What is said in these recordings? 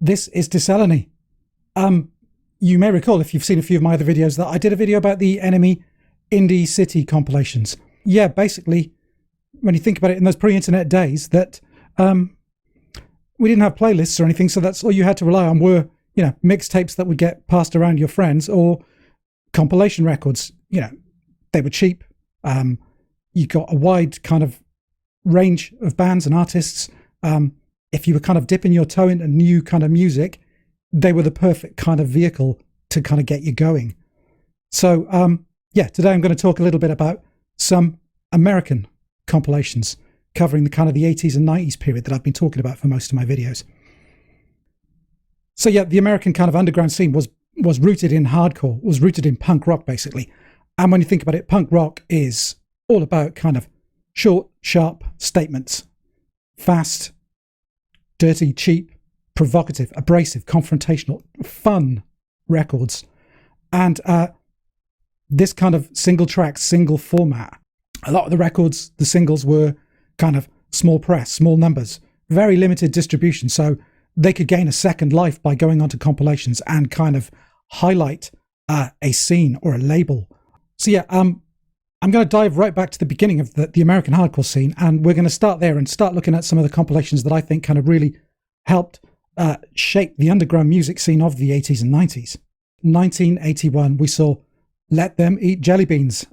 This is Desaliny. You may recall, if you've seen a few of my other videos, that I did a video about the Enemy Indie City compilations. Yeah, basically, when you think about it, in those pre-internet days, that we didn't have playlists or anything, so that's all you had to rely on were, you know, mixtapes that would get passed around your friends, or compilation records. You know, they were cheap. You got a wide kind of range of bands and artists. If you were kind of dipping your toe into new kind of music, they were the perfect kind of vehicle to kind of get you going. So, yeah, today I'm going to talk a little bit about some American compilations covering the kind of the 80s and 90s period that I've been talking about for most of my videos. So yeah, the American kind of underground scene was rooted in hardcore, was rooted in punk rock, basically. And when you think about it, punk rock is all about kind of short, sharp statements, fast, dirty, cheap, provocative, abrasive, confrontational, fun records. And this kind of single track, single format, a lot of the records, the singles were kind of small press, small numbers, very limited distribution. So they could gain a second life by going onto compilations and kind of highlight a scene or a label. So yeah, I'm going to dive right back to the beginning of the American hardcore scene, and we're going to start there and start looking at some of the compilations that I think kind of really helped shape the underground music scene of the 80s and 90s. 1981, we saw Let Them Eat Jelly Beans,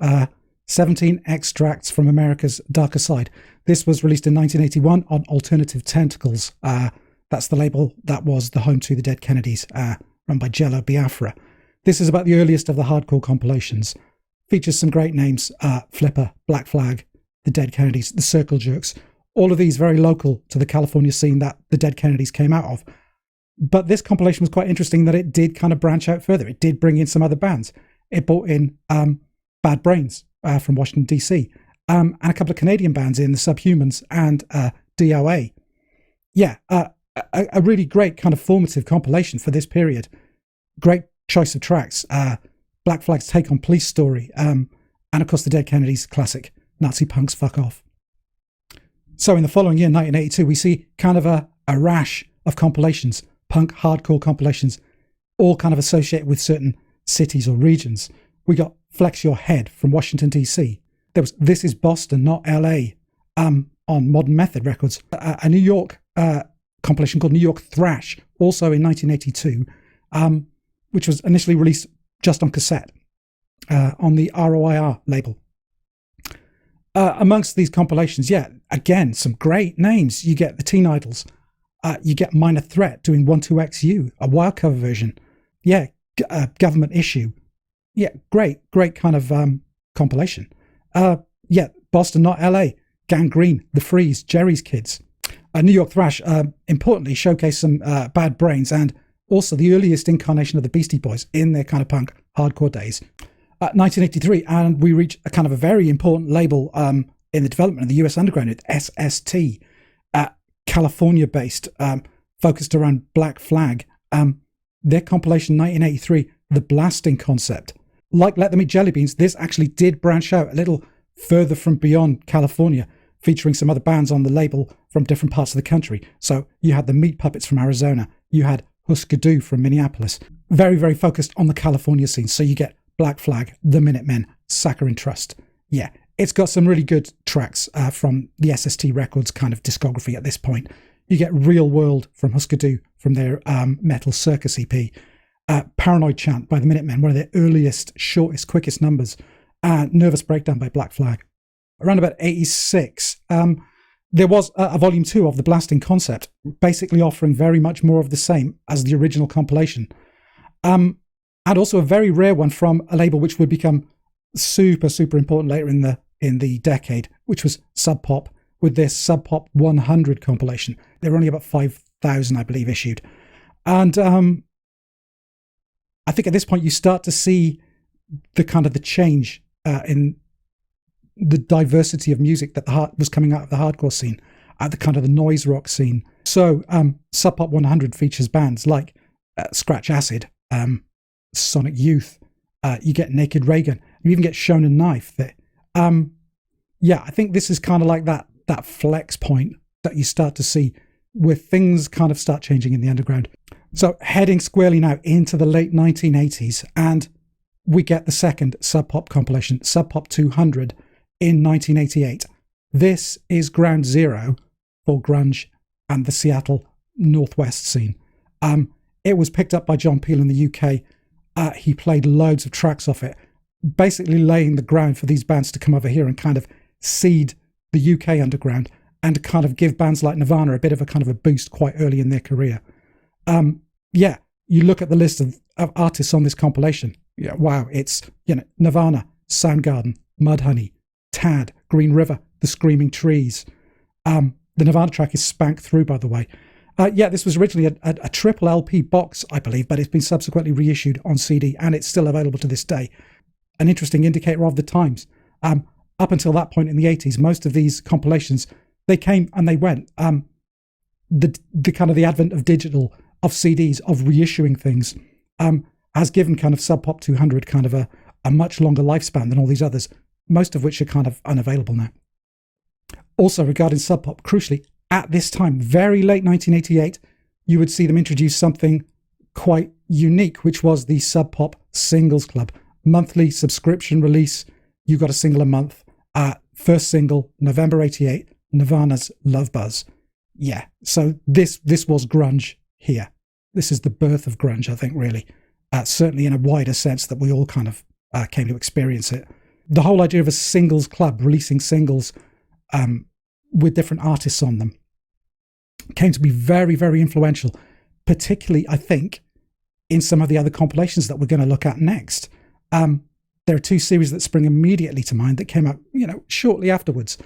17 extracts from America's darker side. This was released in 1981 on Alternative Tentacles. That's the label that was the home to the Dead Kennedys, run by Jello Biafra. This is about the earliest of the hardcore compilations. Features some great names, Flipper, Black Flag, the Dead Kennedys, the Circle Jerks, all of these very local to the California scene that the Dead Kennedys came out of. But this compilation was quite interesting that it did kind of branch out further. It did bring in some other bands. It brought in Bad Brains from Washington, D.C., and a couple of Canadian bands in the Subhumans and DOA. Yeah, a really great kind of formative compilation for this period. Great choice of tracks. Black Flag's take on Police Story, and of course the Dead Kennedys' classic Nazi Punks Fuck Off. So in the following year, 1982, we see kind of a rash of compilations, punk hardcore compilations, all kind of associated with certain cities or regions. We got Flex Your Head from Washington, D.C. There was This Is Boston, Not L.A. On Modern Method Records. A New York compilation called New York Thrash, also in 1982, which was initially released just on cassette on the ROIR label. Amongst these compilations, yeah, again, some great names. You get the Teen Idols. You get Minor Threat doing 12XU, a wild cover version. Yeah, Government Issue. Yeah, great kind of compilation. Yeah, Boston, Not LA, Gangrene, The Freeze, Jerry's Kids. New York Thrash, importantly, showcased some Bad Brains and also the earliest incarnation of the Beastie Boys in their kind of punk hardcore days. 1983, and we reach a kind of a very important label in the development of the US underground, with SST, California-based, focused around Black Flag. Their compilation 1983, The Blasting Concept. Like Let Them Eat Jelly Beans, this actually did branch out a little further from beyond California, featuring some other bands on the label from different parts of the country. So you had the Meat Puppets from Arizona, you had Husker Du from Minneapolis, very, very focused on the California scene. So you get Black Flag, The Minutemen, Saccharine Trust. Yeah, it's got some really good tracks from the SST Records kind of discography at this point. You get Real World from Husker Du from their Metal Circus EP. Paranoid Chant by The Minutemen, one of their earliest, shortest, quickest numbers. Nervous Breakdown by Black Flag. Around about 86, there was a volume 2 of The Blasting Concept, basically offering very much more of the same as the original compilation. And also a very rare one from a label which would become super, super important later in the decade, which was Sub Pop, with their Sub Pop 100 compilation. There were only about 5,000, I believe, issued. And I think at this point you start to see the kind of the change in the diversity of music that was coming out of the hardcore scene, at the kind of the noise rock scene. So Sub Pop 100 features bands like Scratch Acid, Sonic Youth, you get Naked Reagan, you even get Shonen Knife. Yeah, I think this is kind of like that flex point that you start to see where things kind of start changing in the underground. So heading squarely now into the late 1980s, and we get the second Sub Pop compilation, Sub Pop 200, in 1988. This is ground zero for grunge and the Seattle Northwest scene. It was picked up by John Peel in the UK. He played loads of tracks off it, basically laying the ground for these bands to come over here and kind of seed the UK underground and kind of give bands like Nirvana a bit of a kind of a boost quite early in their career. You look at the list of artists on this compilation. Yeah, wow, it's Nirvana, Soundgarden, Mudhoney, Tad, Green River, The Screaming Trees. The Nirvana track is Spank Through, by the way. This was originally a triple LP box, I believe, but it's been subsequently reissued on CD, and it's still available to this day. An interesting indicator of the times. Up until that point in the 80s, most of these compilations, they came and they went. The kind of the advent of digital, of CDs, of reissuing things, has given kind of Sub Pop 200 kind of a much longer lifespan than all these others, most of which are kind of unavailable now. Also, regarding Sub Pop, crucially, at this time, very late 1988, you would see them introduce something quite unique, which was the Sub Pop Singles Club. Monthly subscription release. You got a single a month. First single, November 88, Nirvana's Love Buzz. Yeah, so this was grunge here. This is the birth of grunge, I think, really. Certainly in a wider sense that we all kind of came to experience it. The whole idea of a singles club, releasing singles with different artists on them, came to be very, very influential, particularly, I think, in some of the other compilations that we're going to look at next. There are two series that spring immediately to mind that came out, shortly afterwards.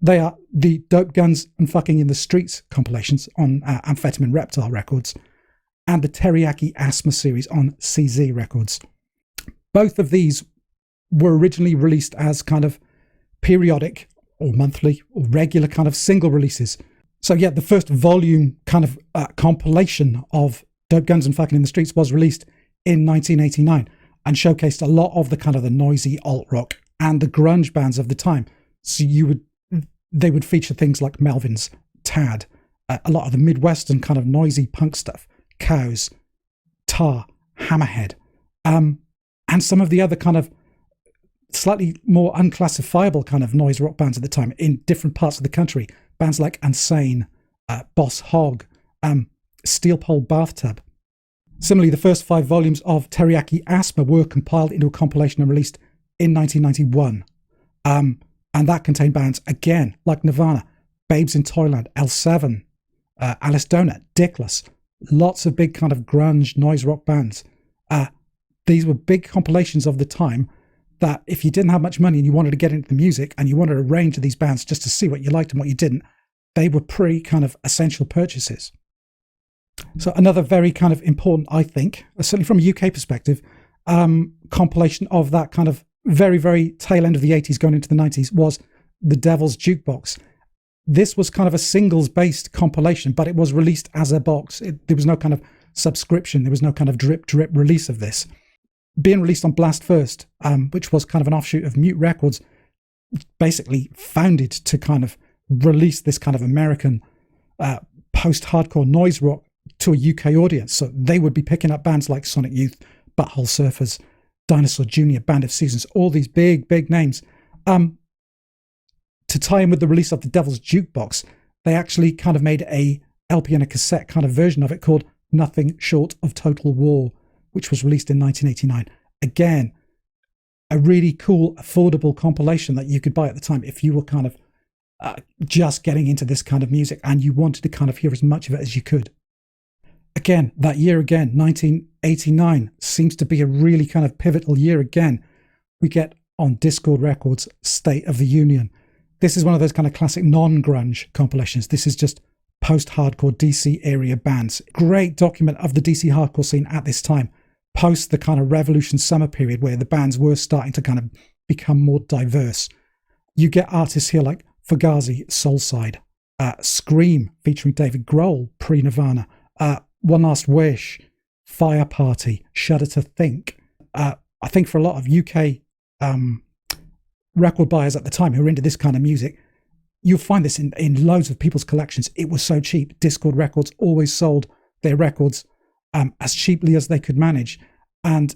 They are the Dope Guns and Fucking in the Streets compilations on Amphetamine Reptile Records and the Teriyaki Asthma series on CZ Records. Both of these were originally released as kind of periodic or monthly or regular kind of single releases. So yeah, the first volume kind of compilation of Dope Guns and Fucking in the Streets was released in 1989 and showcased a lot of the kind of the noisy alt-rock and the grunge bands of the time. So they would feature things like Melvins, Tad, a lot of the Midwestern kind of noisy punk stuff, Cows, Tar, Hammerhead, and some of the other kind of slightly more unclassifiable kind of noise rock bands at the time in different parts of the country. Bands like Unsane, Boss Hog, Steel Pole Bathtub. Similarly, the first 5 volumes of Teriyaki Asthma were compiled into a compilation and released in 1991. And that contained bands, again, like Nirvana, Babes in Toyland, L7, Alice Donut, Dickless, lots of big kind of grunge noise rock bands. These were big compilations of the time that if you didn't have much money and you wanted to get into the music and you wanted a range of these bands just to see what you liked and what you didn't, they were pretty kind of essential purchases. So another very kind of important, I think, certainly from a UK perspective, compilation of that kind of very, very tail end of the 80s going into the 90s was The Devil's Jukebox. This was kind of a singles-based compilation, but it was released as a box. There was no kind of subscription. There was no kind of drip release of this. Being released on Blast First, which was kind of an offshoot of Mute Records, basically founded to kind of release this kind of American post-hardcore noise rock to a UK audience. So they would be picking up bands like Sonic Youth, Butthole Surfers, Dinosaur Jr., Band of Seasons, all these big, big names. To tie in with the release of The Devil's Jukebox, they actually kind of made a LP and a cassette kind of version of it called Nothing Short of Total War, which was released in 1989. Again, a really cool, affordable compilation that you could buy at the time if you were kind of just getting into this kind of music and you wanted to kind of hear as much of it as you could. Again, that year again, 1989, seems to be a really kind of pivotal year again. We get on Discord Records, State of the Union. This is one of those kind of classic non-grunge compilations. This is just post-hardcore DC area bands. Great document of the DC hardcore scene at this time, post the kind of Revolution summer period where the bands were starting to kind of become more diverse. You get artists here like Fugazi, Soulside, Scream featuring David Grohl, pre-Nirvana, One Last Wish, Fire Party, Shudder to Think. I think for a lot of UK record buyers at the time who were into this kind of music, you'll find this in loads of people's collections. It was so cheap. Discord Records always sold their records as cheaply as they could manage. And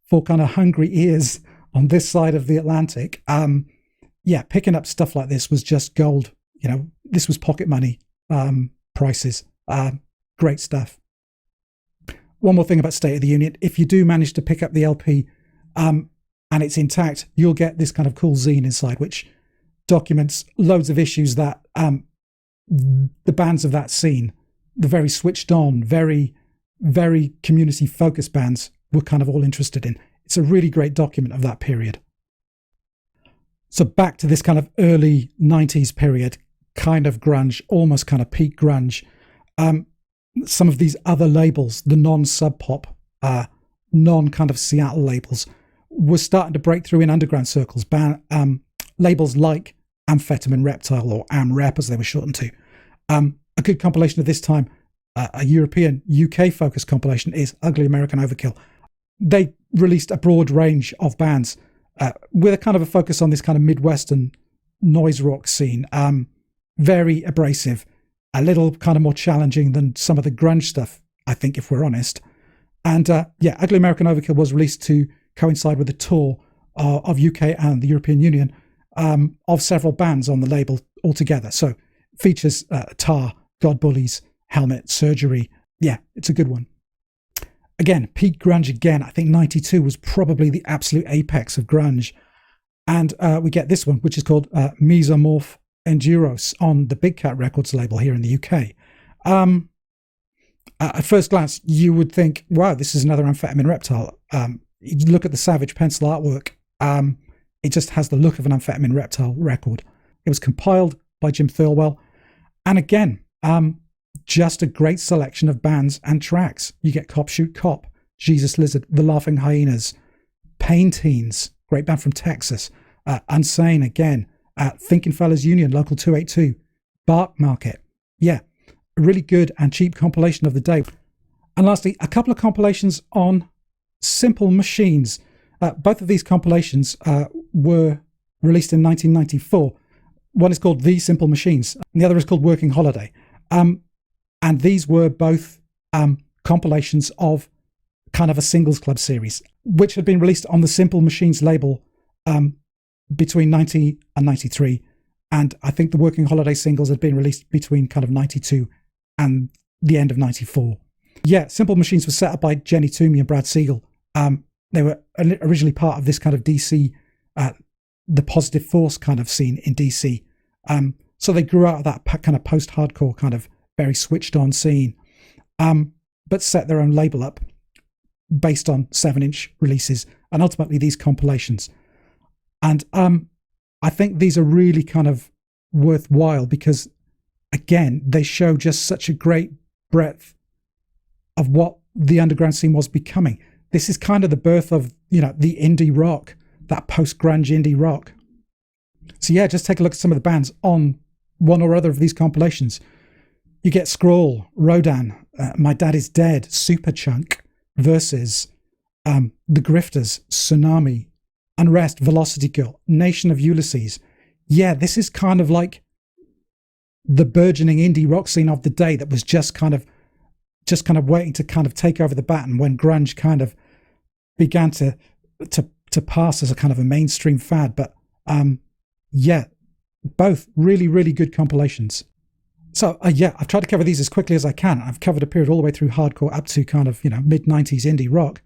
for kind of hungry ears on this side of the Atlantic, yeah, picking up stuff like this was just gold. You know, this was pocket money prices. Great stuff. One more thing about State of the Union. If you do manage to pick up the LP and it's intact, you'll get this kind of cool zine inside, which documents loads of issues that the bands of that scene, the very switched on, very, very community focused bands, were kind of all interested in. It's a really great document of that period. So back to this kind of early 90s period, kind of grunge, almost kind of peak grunge. Some of these other labels, the non-sub pop, non-kind of Seattle labels, were starting to break through in underground circles. Labels like Amphetamine Reptile, or AmRep as they were shortened to. A good compilation of this time, a European, UK-focused compilation, is Ugly American Overkill. They released a broad range of bands with a kind of a focus on this kind of Midwestern noise rock scene. Very abrasive, a little kind of more challenging than some of the grunge stuff, I think, if we're honest. And yeah, Ugly American Overkill was released to coincide with the tour of UK and the European Union of several bands on the label altogether. So features Tar, God Bullies, Helmet, Surgery. Yeah, it's a good one. Again, peak grunge again. I think 92 was probably the absolute apex of grunge. And we get this one, which is called Mesomorph Enduros on the Big Cat Records label here in the UK. At first glance, you would think, wow, this is another Amphetamine Reptile. You look at the Savage pencil artwork. It just has the look of an Amphetamine Reptile record. It was compiled by Jim Thirlwell. And again, just a great selection of bands and tracks. You get Cop Shoot Cop, Jesus Lizard, The Laughing Hyenas, Pain Teens, great band from Texas, Unsane again, Thinking Fellas Union, Local 282, Bark Market. Yeah, a really good and cheap compilation of the day. And lastly, a couple of compilations on Simple Machines. Both of these compilations were released in 1994. One is called The Simple Machines, and the other is called Working Holiday. And these were both compilations of kind of a singles club series, which had been released on the Simple Machines label between 90 and 93. And I think the Working Holiday singles had been released between kind of 92 and the end of 94. Yeah, Simple Machines was set up by Jenny Toomey and Brad Siegel. They were originally part of this kind of DC, the Positive Force kind of scene in DC. So they grew out of that kind of post-hardcore kind of very switched on scene, but set their own label up based on 7-inch releases and ultimately these compilations. And I think these are really kind of worthwhile because, again, they show just such a great breadth of what the underground scene was becoming. This is kind of the birth of, you know, the indie rock, that post-grunge indie rock. So yeah, just take a look at some of the bands on one or other of these compilations. You get Scrawl, Rodan, My Dad Is Dead, Superchunk, Versus, The Grifters, Tsunami, Unrest, Velocity Girl, Nation of Ulysses. Yeah, this is kind of like the burgeoning indie rock scene of the day that was just kind of waiting to kind of take over the baton when grunge kind of began to pass as a kind of a mainstream fad. But yeah, both really, really good compilations. So yeah, I've tried to cover these as quickly as I can. I've covered a period all the way through hardcore up to kind of, you know, mid-90s indie rock.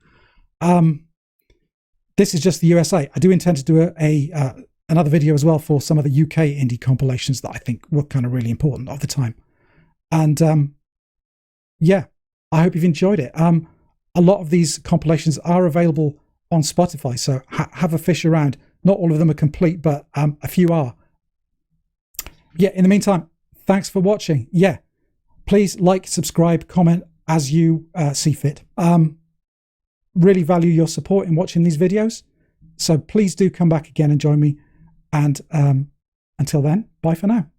This is just the USA. I do intend to do another video as well for some of the UK indie compilations that I think were kind of really important at the time. And yeah, I hope you've enjoyed it. A lot of these compilations are available on Spotify, so have a fish around. Not all of them are complete, but a few are. Yeah, in the meantime, thanks for watching. Yeah, please like, subscribe, comment as you see fit. Really value your support in watching these videos. So please do come back again and join me. And until then, bye for now.